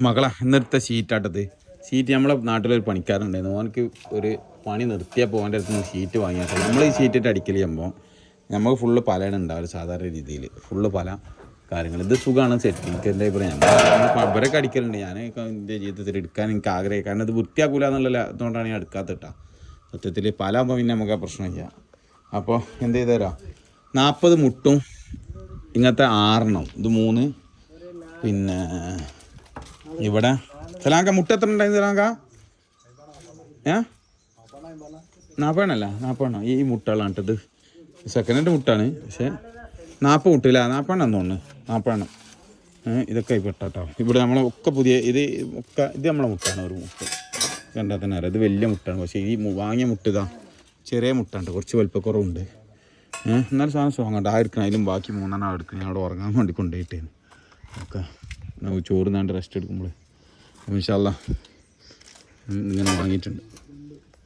മകളാ ഇന്നെടുത്ത ഷീറ്റാട്ടത്. Sheet നമ്മളെ നാട്ടിലൊരു പണിക്കാരുണ്ടായിരുന്നു. ഓനക്ക് ഒരു പണി നിർത്തിയപ്പോൾ ഓൻ്റെ അടുത്ത് നിന്ന് ഷീറ്റ് വാങ്ങിയാൽ നമ്മൾ ഈ ഷീറ്റിട്ട് അടിക്കൽ ചെയ്യുമ്പോൾ നമുക്ക് ഫുള്ള് പലയാണ് ഉണ്ടാവില്ല സാധാരണ രീതിയിൽ. ഫുള്ള് പല കാര്യങ്ങൾ ഇത് സുഖമാണ് സെറ്റ്. എനിക്ക് എൻ്റെ അഭിപ്രായം ഇവരൊക്കെ അടിക്കലുണ്ട്. ഞാൻ എൻ്റെ ജീവിതത്തിൽ എടുക്കാൻ എനിക്ക് ആഗ്രഹിക്കും. കാരണം ഇത് വൃത്തിയാക്കൂല എന്നുള്ള അതുകൊണ്ടാണ് ഞാൻ എടുക്കാത്തിട്ടാ. സത്യത്തിൽ പല ആകുമ്പോൾ പിന്നെ നമുക്ക് ആ പ്രശ്നമില്ല. അപ്പോൾ എന്ത് ചെയ്തു തരാം, 40 മുട്ടും ഇങ്ങനത്തെ 6 ഇത് 3. പിന്നെ ഇവിടെ സലാങ്ക മുട്ട എത്ര ഉണ്ടായിരുന്നു സലാങ്ക? 40 ഈ മുട്ടകളാണ് ഇത്. സെക്കൻഡ് ഹാൻഡ് മുട്ടാണ്, പക്ഷേ 40 മുട്ടില്ല, 40 തോന്നുന്നു. 40 ഇതൊക്കെ പെട്ടാട്ടോ. ഇവിടെ നമ്മളെ ഒക്കെ പുതിയ ഇത് നമ്മളെ മുട്ടാണ്. ഒരു മുട്ട കണ്ടാൽ തന്നെ അറിയാം ഇത് വലിയ മുട്ടാണ്. പക്ഷേ ഈ വാങ്ങിയ മുട്ട ഇതാ ചെറിയ മുട്ടുണ്ട്, കുറച്ച് വലിപ്പക്കുറവുണ്ട്. എന്നാലും സാധനം സ്ട്രോങ് ഉണ്ട്. എടുക്കണം, അതിലും ബാക്കി 3 എടുക്കണം. ഞാൻ അവിടെ ഉറങ്ങാൻ വേണ്ടി കൊണ്ടുപോയിട്ടേന്. ഓക്കെ, ചോറ് നാണ്ട് റെസ്റ്റ് എടുക്കുമ്പോൾ ഇൻഷാ അല്ലാഹ് ഇങ്ങനെ വാങ്ങിയിട്ടുണ്ട്.